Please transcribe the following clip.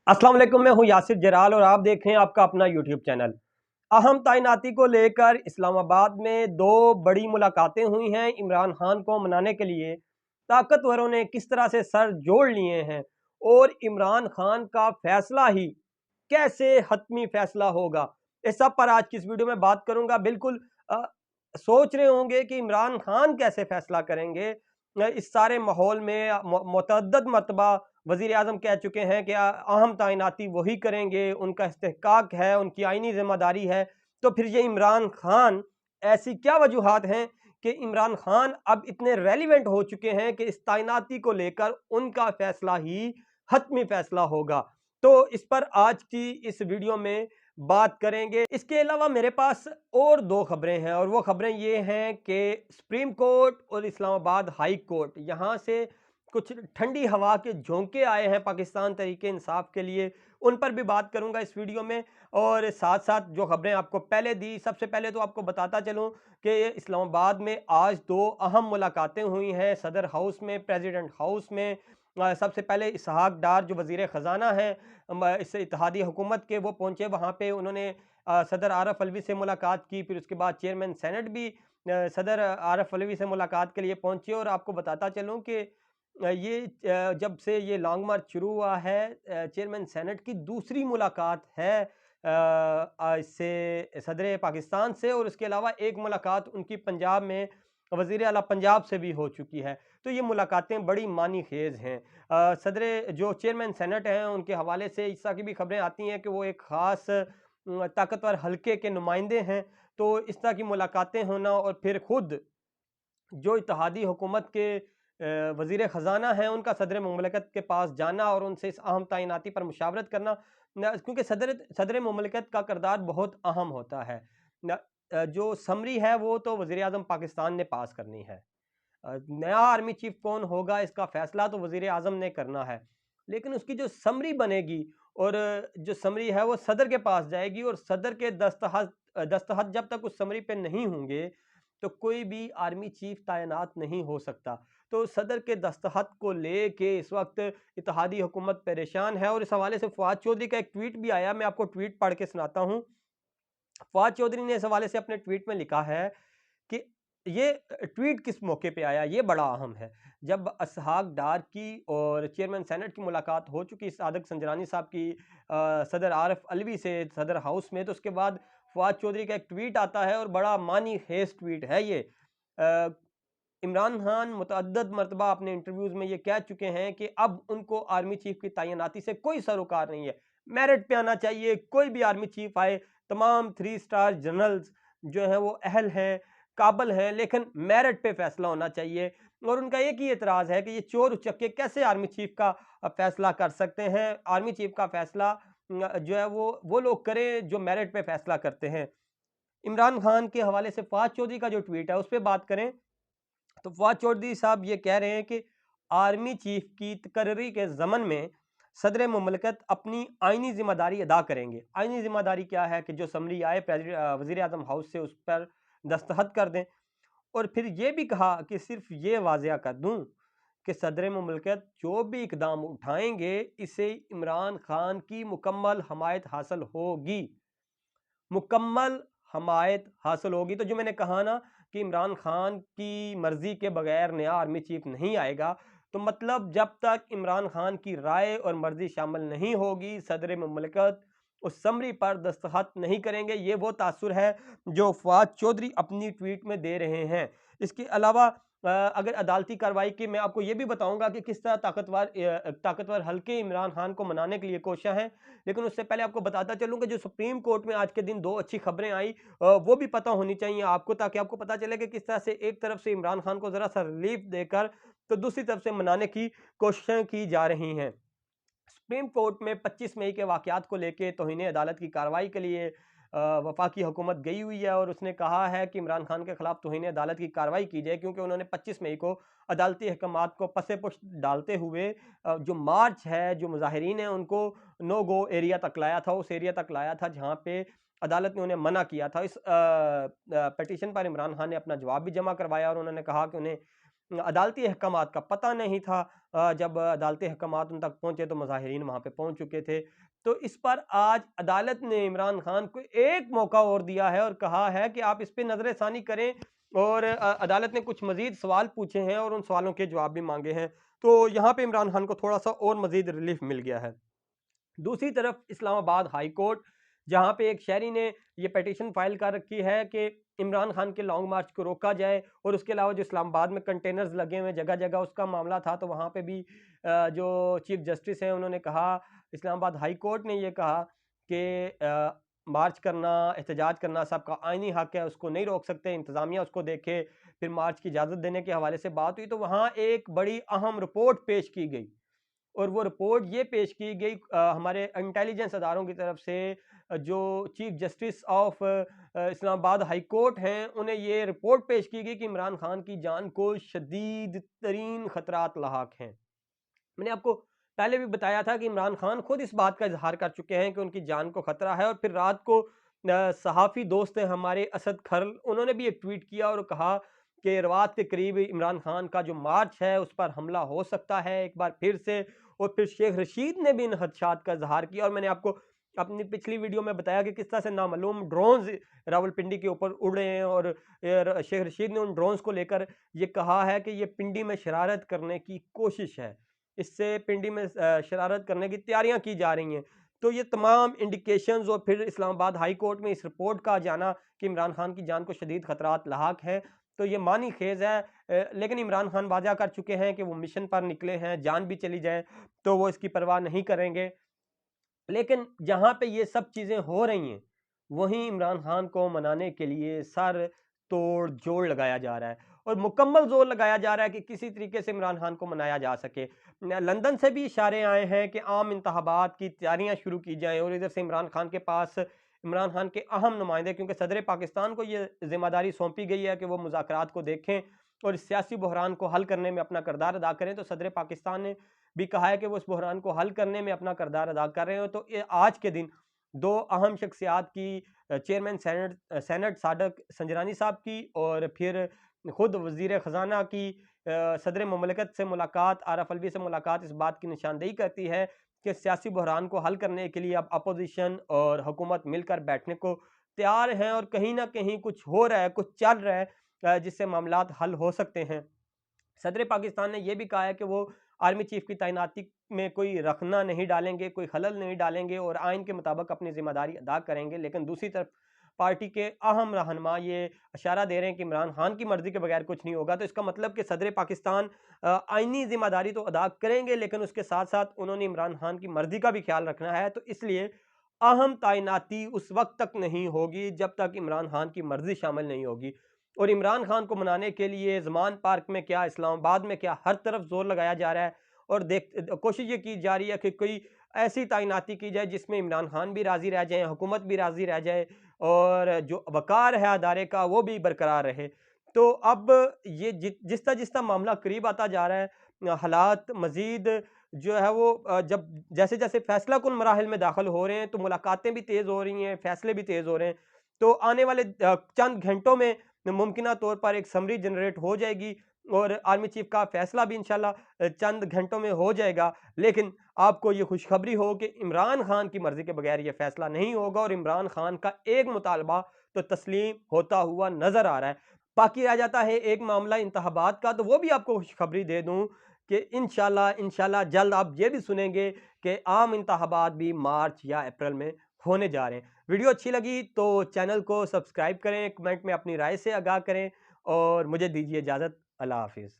अस्सलाम वालेकुम, मैं हूं यासिर जराल और आप देख रहे हैं आपका अपना यूट्यूब चैनल। अहम तैनाती को लेकर इस्लामाबाद में दो बड़ी मुलाकातें हुई हैं। इमरान खान को मनाने के लिए ताकतवरों ने किस तरह से सर जोड़ लिए हैं और इमरान खान का फैसला ही कैसे हतमी फैसला होगा, इस सब पर आज की इस वीडियो में बात करूंगा। बिल्कुल सोच रहे होंगे कि इमरान खान कैसे फैसला करेंगे। इस सारे माहौल में मुतअद्दिद मरतबा वज़ीर आज़म कह चुके हैं कि अहम तैनाती वही करेंगे, उनका इस्तेहकाक है, उनकी आईनी ज़िम्मेदारी है। तो फिर ये इमरान खान, ऐसी क्या वजूहात हैं कि इमरान खान अब इतने रेलिवेंट हो चुके हैं कि इस तैनाती को लेकर उनका फैसला ही हतमी फैसला होगा। तो इस पर आज की इस वीडियो में बात करेंगे। इसके अलावा मेरे पास और दो खबरें हैं और वो खबरें ये हैं कि सुप्रीम कोर्ट और इस्लामाबाद हाई कोर्ट, यहाँ से कुछ ठंडी हवा के झोंके आए हैं पाकिस्तान तरीके इंसाफ के लिए, उन पर भी बात करूंगा इस वीडियो में। और साथ साथ जो खबरें आपको पहले दी, सबसे पहले तो आपको बताता चलूं कि इस्लामाबाद में आज दो अहम मुलाकातें हुई हैं सदर हाउस में, प्रेसिडेंट हाउस में। सबसे पहले इसहाक डार जो वज़ीर ख़जाना हैं इस इत्तेहादी हुकूमत के, वो पहुंचे वहां पे। उन्होंने सदर आरफ अलवी से मुलाकात की। फिर उसके बाद चेयरमैन सेनेट भी सदर आरफ अलवी से मुलाकात के लिए पहुंचे। और आपको बताता चलूं कि जब से ये लॉन्ग मार्च शुरू हुआ है, चेयरमैन सेनेट की दूसरी मुलाकात है इससे सदर पाकिस्तान से। और उसके अलावा एक मुलाकात उनकी पंजाब में वज़ीर आला पंजाब से भी हो चुकी है। तो ये मुलाकातें बड़ी मानी खेज़ हैं। सदर जो चेयरमैन सेनेट हैं उनके हवाले से इस तरह की भी खबरें आती हैं कि वो एक ख़ास ताकतवर हल्के के नुमाइंदे हैं। तो इस तरह की मुलाकातें होना और फिर खुद जो इत्तेहादी हुकूमत के वज़ीर ख़जाना हैं उनका सदर मुमलिकत के पास जाना और उनसे इस अहम तैनाती पर मुशावरत करना, क्योंकि सदर सदर मुमलिकत का किरदार बहुत अहम होता है। जो समरी है वो तो वज़ीर आज़म पाकिस्तान ने पास करनी है। नया आर्मी चीफ कौन होगा इसका फैसला तो वज़ीर आज़म ने करना है, लेकिन उसकी जो समरी बनेगी और जो समरी है वो सदर के पास जाएगी और सदर के दस्तखत जब तक उस समरी पे नहीं होंगे तो कोई भी आर्मी चीफ तैनात नहीं हो सकता। तो सदर के दस्तखत को लेके इस वक्त इत्तेहादी हुकूमत परेशान है। और इस हवाले से फवाद चौधरी का एक ट्वीट भी आया, मैं आपको ट्वीट पढ़ के सुनाता हूँ। फवाद चौधरी ने इस हवाले से अपने ट्वीट में लिखा है कि ये ट्वीट किस मौके पे आया, ये बड़ा अहम है। जब इसहाक डार की और चेयरमैन सेनेट की मुलाकात हो चुकी सादक संजरानी साहब की सदर आरफ अलवी से सदर हाउस में, तो उसके बाद फवाद चौधरी का एक ट्वीट आता है और बड़ा मानी खेज ट्वीट है ये। अ, इमरान खान मुतअद्दिद मरतबा अपने इंटरव्यूज़ में ये कह चुके हैं कि अब उनको आर्मी चीफ की तैनाती से कोई सरोकार नहीं है, मेरिट पे आना चाहिए। कोई भी आर्मी चीफ आए, तमाम 3 स्टार जनरल्स जो हैं वो अहल हैं, काबिल हैं, लेकिन मेरिट पे फैसला होना चाहिए। और उनका एक ही एतराज़ है कि ये चोर उचक्के कैसे आर्मी चीफ का फैसला कर सकते हैं। आर्मी चीफ का फैसला जो है वो लोग करें जो मेरिट पे फैसला करते हैं। इमरान खान के हवाले से फवाद चौधरी का जो ट्वीट है उस पर बात करें तो फवाद चौधरी साहब ये कह रहे हैं कि आर्मी चीफ की तकर्री के ज़मन में सदर मुमलिकत अपनी आइनी ज़िम्मेदारी अदा करेंगे। आइनी ज़िम्मेदारी क्या है कि जो समरी आए वज़ीर आज़म हाउस से उस पर दस्तखत कर दें। और फिर ये भी कहा कि सिर्फ ये वाज़िया कर दूं कि सदर मुमलिकत जो भी इकदाम उठाएंगे इसे इमरान खान की मुकम्मल हमायत हासिल होगी। मुकम्मल हमायत हासिल होगी। तो जो मैंने कहा ना कि इमरान खान की मर्जी के बगैर नया आर्मी चीफ नहीं आएगा, तो मतलब जब तक इमरान खान की राय और मर्जी शामिल नहीं होगी सदर मुमलिकत उस समरी पर दस्तखत नहीं करेंगे। ये वो तासुर है जो फवाद चौधरी अपनी ट्वीट में दे रहे हैं। इसके अलावा अगर अदालती कार्रवाई की मैं आपको ये भी बताऊंगा कि किस तरह ताकतवर हल्के इमरान खान को मनाने के लिए कोशिश है। लेकिन उससे पहले आपको बताता चलूँ कि जो सुप्रीम कोर्ट में आज के दिन दो अच्छी खबरें आई, वो भी पता होनी चाहिए आपको, ताकि आपको पता चले कि किस तरह से एक तरफ से इमरान खान को ज़रा सा रिलीफ देकर तो दूसरी तरफ से मनाने की कोशिशें की जा रही हैं। सुप्रीम कोर्ट में 25 मई के वाक़यात को लेके तौहीन अदालत की कार्रवाई के लिए वफाकी हुकूमत गई हुई है और उसने कहा है कि इमरान खान के खिलाफ तौहीन अदालत की कार्रवाई की जाए, क्योंकि उन्होंने 25 मई को अदालती अहकामात को पसे पुश डालते हुए जो मार्च है, जो मुजाहिरीन हैं उनको नो गो एरिया तक लाया था, उस एरिया तक लाया था जहाँ पे अदालत ने उन्हें मना किया था। इस पटिशन पर इमरान खान ने अपना जवाब भी जमा करवाया और उन्होंने कहा कि उन्हें अदालती अहकामात का पता नहीं था। जब अदालती अहकामात उन तक पहुँचे तो मुज़ाहिरीन वहाँ पे पहुँच चुके थे। तो इस पर आज अदालत ने इमरान खान को एक मौका और दिया है और कहा है कि आप इस पे नज़र-ए-फ़ानी करें, और अदालत ने कुछ मज़ीद सवाल पूछे हैं और उन सवालों के जवाब भी माँगे हैं। तो यहाँ पे इमरान खान को थोड़ा-सा और मज़ीद रिलीफ़ मिल गया है। दूसरी तरफ इस्लामाबाद हाई कोर्ट, जहाँ पे एक शहरी ने ये पिटीशन फाइल कर रखी है कि इमरान खान के लॉन्ग मार्च को रोका जाए, और उसके अलावा जो इस्लामाबाद में कंटेनर्स लगे हुए हैं जगह जगह, उसका मामला था, तो वहाँ पे भी जो चीफ जस्टिस हैं उन्होंने कहा, इस्लामाबाद हाई कोर्ट ने ये कहा कि मार्च करना, एहतजाज करना सबका आईनी हक है, उसको नहीं रोक सकते, इंतज़ामिया उसको देखे। फिर मार्च की इजाज़त देने के हवाले से बात हुई, तो वहाँ एक बड़ी अहम रिपोर्ट पेश की गई, और वो रिपोर्ट ये पेश की गई हमारे इंटेलिजेंस अदारों की तरफ से, जो chief justice of Islamabad high court हैं, उन्हें ये रिपोर्ट पेश की गई कि इमरान खान की जान को शदीद तरीन खतरात लाहक हैं। मैंने आपको पहले भी बताया था कि इमरान खान खुद इस बात का इजहार कर चुके हैं कि उनकी जान को खतरा है, और फिर रात को सहाफ़ी दोस्त हैं हमारे असद खरल, उन्होंने भी एक ट्वीट किया और कहा कि रवात के करीब इमरान खान का जो मार्च है उस पर हमला हो सकता है एक बार फिर से। और फिर शेख रशीद ने भी इन खदशात का इजहार किया, और मैंने आपको अपनी पिछली वीडियो में बताया कि किस तरह से नामालूम ड्रोन्स रावलपिंडी के ऊपर उड़े हैं, और शेख रशीद ने उन ड्रोन्स को लेकर ये कहा है कि ये पिंडी में शरारत करने की कोशिश है, इससे पिंडी में शरारत करने की तैयारियां की जा रही हैं। तो ये तमाम इंडिकेशंस, और फिर इस्लामाबाद हाई कोर्ट में इस रिपोर्ट का आ जाना कि इमरान खान की जान को शदीद खतरात लाहक हैं, तो ये मानी खेज़ है। लेकिन इमरान खान वादा कर चुके हैं कि वो मिशन पर निकले हैं, जान भी चली जाए तो वो इसकी परवाह नहीं करेंगे। लेकिन जहाँ पे ये सब चीज़ें हो रही हैं, वहीं इमरान खान को मनाने के लिए सर तोड़ जोड़ लगाया जा रहा है, और मुकम्मल ज़ोर लगाया जा रहा है कि किसी तरीके से इमरान खान को मनाया जा सके। लंदन से भी इशारे आए हैं कि आम इंतखाबात की तैयारियां शुरू की जाएं, और इधर से इमरान खान के पास इमरान खान के अहम नुमाइंदे, क्योंकि सदर पाकिस्तान को ये जिम्मेदारी सौंपी गई है कि वो मुज़ाकरात को देखें और इस सियासी बहरान को हल करने में अपना किरदार अदा करें, तो सदर पाकिस्तान ने भी कहा है कि वो इस बहरान को हल करने में अपना किरदार अदा कर रहे हो। तो ये आज के दिन दो अहम शख्सियात की, चेयरमैन सेनेट सादक संजरानी साहब की, और फिर खुद वजीर ख़जाना की सदर ममलकत से मुलाकात, आरफ अलवी से मुलाकात, इस बात की निशानदेही करती है कि सियासी बहरान को हल करने के लिए अब अपोजिशन और हुकूमत मिलकर बैठने को तैयार हैं, और कहीं ना कहीं कुछ हो रहा है, कुछ चल रहा है जिससे मामलात हल हो सकते हैं। सदर पाकिस्तान ने यह भी कहा है कि वो आर्मी चीफ की तैनाती में कोई रखना नहीं डालेंगे, कोई खलल नहीं डालेंगे, और आइन के मुताबिक अपनी जिम्मेदारी अदा करेंगे। लेकिन दूसरी तरफ पार्टी के अहम रहनुमा ये इशारा दे रहे हैं कि इमरान खान की मर्जी के बगैर कुछ नहीं होगा। तो इसका मतलब कि सदर पाकिस्तान आइनी जिम्मेदारी तो अदा करेंगे, लेकिन उसके साथ साथ उन्होंने इमरान खान की मर्जी का भी ख्याल रखना है। तो इसलिए अहम तैनाती उस वक्त तक नहीं होगी जब तक इमरान खान की मर्जी शामिल नहीं होगी। और इमरान खान को मनाने के लिए ज़मान पार्क में क्या, इस्लामाबाद में क्या, हर तरफ ज़ोर लगाया जा रहा है, और कोशिश ये की जा रही है कि कोई ऐसी तैनाती की जाए जिसमें इमरान खान भी राज़ी रह जाए, हुकूमत भी राज़ी रह जाए, और जो वक़ार है अदारे का वो भी बरकरार रहे। तो अब ये जिस तरह मामला करीब आता जा रहा है, हालात मज़ीद जो है वो जब जैसे-जैसे फ़ैसला कुन मराहिल में दाखिल हो रहे हैं, तो मुलाकातें भी तेज़ हो रही हैं, फ़ैसले भी तेज़ हो रहे हैं। तो आने वाले चंद घंटों में मुमकिना तौर पर एक समरी जनरेट हो जाएगी, और आर्मी चीफ का फैसला भी इंशाल्लाह चंद घंटों में हो जाएगा। लेकिन आपको ये खुशखबरी हो कि इमरान खान की मर्जी के बगैर ये फैसला नहीं होगा, और इमरान खान का एक मुतालबा तो तस्लीम होता हुआ नजर आ रहा है। बाकी रह जाता है एक मामला इंतखाबात का, तो वो भी आपको खुशखबरी दे दूं कि इंशाल्लाह जल्द आप ये भी सुनेंगे कि आम इंतखाबात भी मार्च या अप्रैल में होने जा रहे हैं। वीडियो अच्छी लगी तो चैनल को सब्सक्राइब करें, कमेंट में अपनी राय से आगाह करें, और मुझे दीजिए इजाज़त। अल्लाह हाफ़िज़।